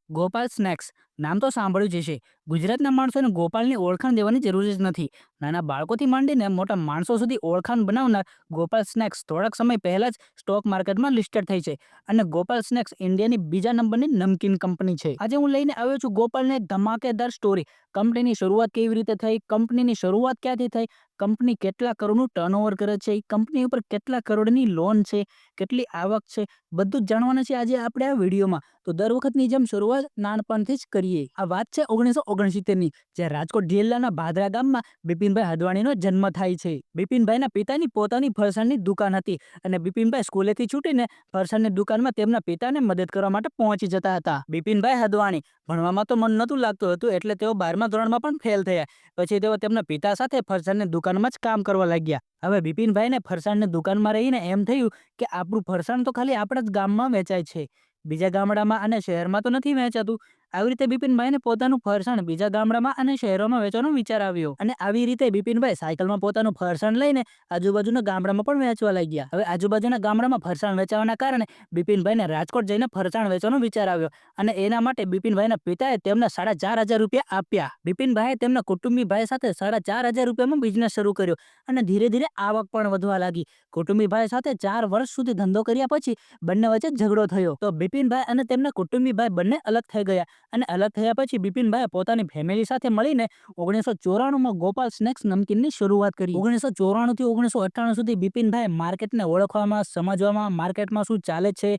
Gopal snacks નામ તો સાંભળ્યું જ છે. ગુજરાતના માણસોને ગોપાલની ઓળખાણ દેવાની જરૂર જ નથી. નાના બાળકોથી માંડીને મોટા માણસો સુધી ઓળખાણ બનાવનાર ગોપાલ સ્નેક્સ થોડાક સમય પહેલા જ સ્ટોક માર્કેટમાં લિસ્ટેડ થઈ છે અને ગોપાલ સ્નેક્સ ઇન્ડિયાની બીજા નંબરની નમકીન કંપની છે. આજે હું લઈને આવ્યો છું ગોપાલને એક ધમાકેદાર સ્ટોરી. કંપનીની શરૂઆત કેવી રીતે થઈ, કંપનીની શરૂઆત ક્યાંથી થઈ, કંપની કેટલા કરોડનું ટર્નઓવર કરે છે, કંપની ઉપર કેટલા કરોડની લોન છે, કેટલી આવક છે, બધું જ જાણવાના છે આજે આપણે આ વિડીયોમાં. તો દર વખતની જેમ શરૂઆત નાનપણથી જ કરીએ. આ વાત છે 1969ની, જ્યાં રાજકોટ જિલ્લાના ભાદરા ગામમાં બિપિનભાઈ હદવાણીનો જન્મ થાય છે. બિપિનભાઈના પિતાની પોતાની ફરસાણની દુકાન હતી અને બિપિનભાઈ સ્કૂલેથી છૂટીને ફરસાણની દુકાનમાં તેમના પિતાને મદદ કરવા માટે પહોંચી જતા હતા. બિપિનભાઈ હદવાણી ભણવામાં તો મન નહોતું લાગતું હતું એટલે તેઓ 12મા ધોરણમાં પણ ફેલ થયા. પછી તેઓ તેમના પિતા સાથે ફરસાણની દુકાનમાં જ કામ કરવા લાગ્યા. હવે બિપિનભાઈને ફરસાણની દુકાનમાં રહીને એમ થયું કે આપણું ફરસાણ તો ખાલી આપણા જ ગામમાં વેચાય છે, બીજા ગામડામાં અને શહેરમાં તો નથી વેચાતું. આવી રીતે બિપિનભાઈને પોતાનું ફરસાણ બીજા ગામડામાં અને શહેરોમાં વેચવાનો વિચાર આવ્યો અને આવી રીતે બિપિનભાઈ સાયકલમાં પોતાનું ફરસાણ લઈને આજુબાજુના ગામડામાં પણ વેચવા લાગ્યા. હવે આજુબાજુના ગામડામાં ફરસાણ વેચવાના કારણે બિપિનભાઈને રાજકોટ જઈને ફરસાણ વેચવાનો વિચાર આવ્યો અને એના માટે બિપિનભાઈના પિતાએ તેમને 4,500 રૂપિયા આપ્યા. બિપિનભાઈએ તેમના કુટુંબી ભાઈ સાથે 4,500 રૂપિયામાં બિઝનેસ શરૂ કર્યો અને ધીરે ધીરે આવક પણ વધવા લાગી. કુટુંબી ભાઈ સાથે 4 વર્ષ સુધી ધંધો કર્યા પછી બંને વચ્ચે ઝઘડો થયો તો બિપિનભાઈ અને તેમના કુટુંબી ભાઈ બંને અલગ થઈ ગયા અને અલગ થયા પછી બિપિનભાઈએ પોતાની ફેમિલી સાથે મળીને 1994માં ગોપાલ સ્નેક્સ નમકીનની શરૂઆત કરી. 1994 થી 1998 સુધી બિપિનભાઈ માર્કેટને ઓળખવામાં, સમજવામાં, માર્કેટમાં શું ચાલે છે,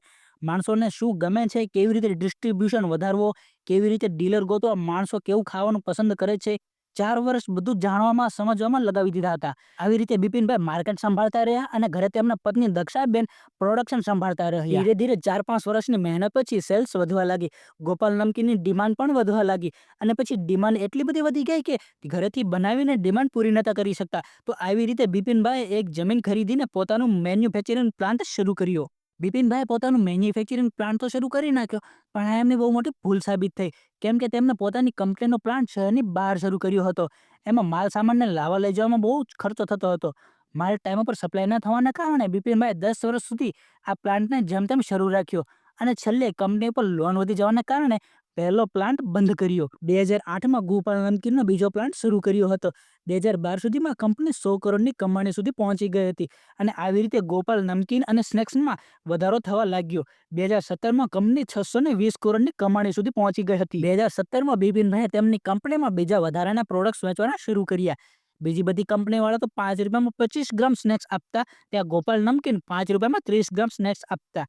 માણસોને શું ગમે છે, કેવી રીતે ડિસ્ટ્રીબ્યુશન વધારવો, કેવી રીતે ડીલર ગોતવા, માણસો કેવું ખાવાનું પસંદ કરે છે, 4 વર્ષ બધું જાણવામાં, સમજવામાં લગાવી દીધા હતા. આવી રીતે બિપિનભાઈ માર્કેટ સંભાળતા રહ્યા અને ઘરે તેમના પત્ની દક્ષાબેન પ્રોડક્શન સંભાળતા રહ્યા. ધીરે ધીરે 4-5 વર્ષની મહેનત પછી સેલ્સ વધવા લાગી. ગોપાલ નમકીનની ડિમાન્ડ પણ વધવા લાગી અને પછી ડિમાન્ડ એટલી બધી વધી ગઈ કે ઘરેથી બનાવીને ડિમાન્ડ પૂરી નતા કરી શકતા. તો આવી રીતે બિપિનભાઈએ એક જમીન ખરીદીને પોતાનું મેન્યુફેક્ચરિંગ પ્લાન્ટ શરૂ કર્યો. બિપિનભાઈએ પોતાનું મેન્યુફેક્ચરિંગ પ્લાન્ટ તો શરૂ કરી નાખ્યો, પણ આ એમની બહુ મોટી ભૂલ સાબિત થઈ, કેમ કે તેમને પોતાની કંપનીનો પ્લાન્ટ શહેરની બહાર શરૂ કર્યો હતો. એમાં માલ સામાનને લાવવા લઈ જવામાં બહુ જ ખર્ચો થતો હતો. માલ ટાઈમ પર સપ્લાય ન થવાના કારણે બિપિનભાઈએ 10 વર્ષ સુધી આ પ્લાન્ટને જેમ તેમ શરૂ રાખ્યો અને છેલ્લે કંપની પર લોન વધી જવાના કારણે પહેલો પ્લાન્ટ બંધ કર્યો. 2008માં ગોપાલ નમકીનનો બીજો પ્લાન્ટ શરૂ કર્યો હતો. 2012 સુધીમાં કંપની 100 કરોડની કમાણી સુધી પહોંચી ગઈ હતી અને આવી રીતે ગોપાલ નમકીન અને સ્નેક્સમાં વધારો થવા લાગ્યો. 2017માં કંપની 620 કરોડની કમાણી સુધી પહોંચી ગઈ હતી. 2017માં બિપિનભાઈએ તેમની કંપનીમાં બીજા વધારાના પ્રોડક્ટ્સ વેચવાના શરૂ કર્યા. બીજી બધી કંપનીવાળા તો 5 રૂપિયામાં 25 ગ્રામ સ્નેક્સ આપતા, ત્યાં ગોપાલ નમકીન 5 રૂપિયામાં 30 ગ્રામ સ્નેક્સ આપતા.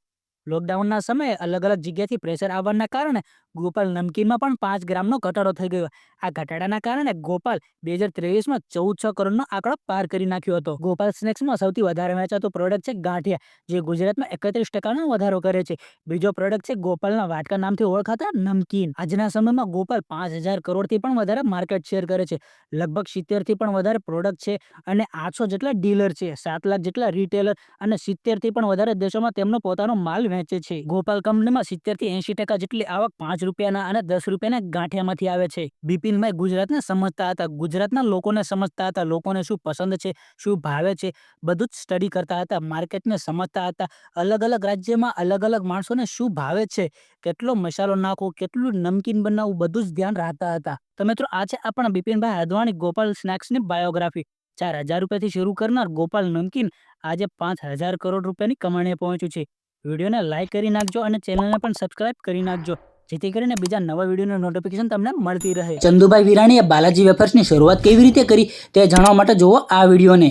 લોકડાઉનના સમયે અલગ અલગ જગ્યાથી પ્રેશર આવવાના કારણે ગોપાલ નમકીનમાં પણ 5 ગ્રામનો ઘટાડો થઈ ગયો. આ ઘટાડાના કારણે ગોપાલ 2023માં 1400 કરોડનો આંકડો પાર કરી નાખ્યો હતો. ગોપાલ સ્નેક્સમાં સૌથી વધારે વેચાતો પ્રોડક્ટ છે ગાંઠિયા, જે ગુજરાતમાં 31% વધારો કરે છે. બીજો પ્રોડક્ટ છે ગોપાલના વાટકા નામથી ઓળખાતા નમકીન. આજના સમયમાં ગોપાલ 5,000 કરોડથી પણ વધારે માર્કેટ શેર કરે છે. લગભગ 70થી પણ વધારે પ્રોડક્ટ છે અને 800 જેટલા ડીલર છે, 7 લાખ જેટલા રિટેલર અને 70થી પણ વધારે દેશોમાં તેમનો પોતાનો માલ વેચે છે. ગોપાલ કંપનીમાં 70થી 80% જેટલી આવક 5 રૂપિયાના અને 10 રૂપિયાના ગાંઠિયામાંથી આવે છે. બિપિનભાઈ ગુજરાતને સમજતા હતા, ગુજરાતના લોકોને સમજતા હતા, લોકોને શું પસંદ છે, શું ભાવે છે, બધું જ સ્ટડી કરતા હતા, માર્કેટને સમજતા હતા. અલગ અલગ રાજ્યમાં અલગ અલગ માણસોને શું ભાવે છે, કેટલો મસાલો નાખવો, કેટલું નમકીન બનાવવું, બધું જ ધ્યાન રાખતા હતા. તો મિત્રો, આ છે આપણા બિપિનભાઈ હદવાણી ગોપાલ સ્નેક્સની બાયોગ્રાફી. 4,000 રૂપિયાથી શરૂ કરનાર ગોપાલ નમકીન આજે 5,000 કરોડ રૂપિયાની કમાણીએ પહોંચ્યું છે. વિડીયોને લાઈક કરી નાખજો અને ચેનલને પણ સબસ્ક્રાઇબ કરી નાખજો, જેથી કરીને બીજા નવા વિડીયોની નોટિફિકેશન તમને મળતી રહે. ચંદુભાઈ વિરાણીએ બાલાજી વેફર્સની શરૂઆત કેવી રીતે કરી તે જાણવા માટે જુઓ આ વિડીયોને.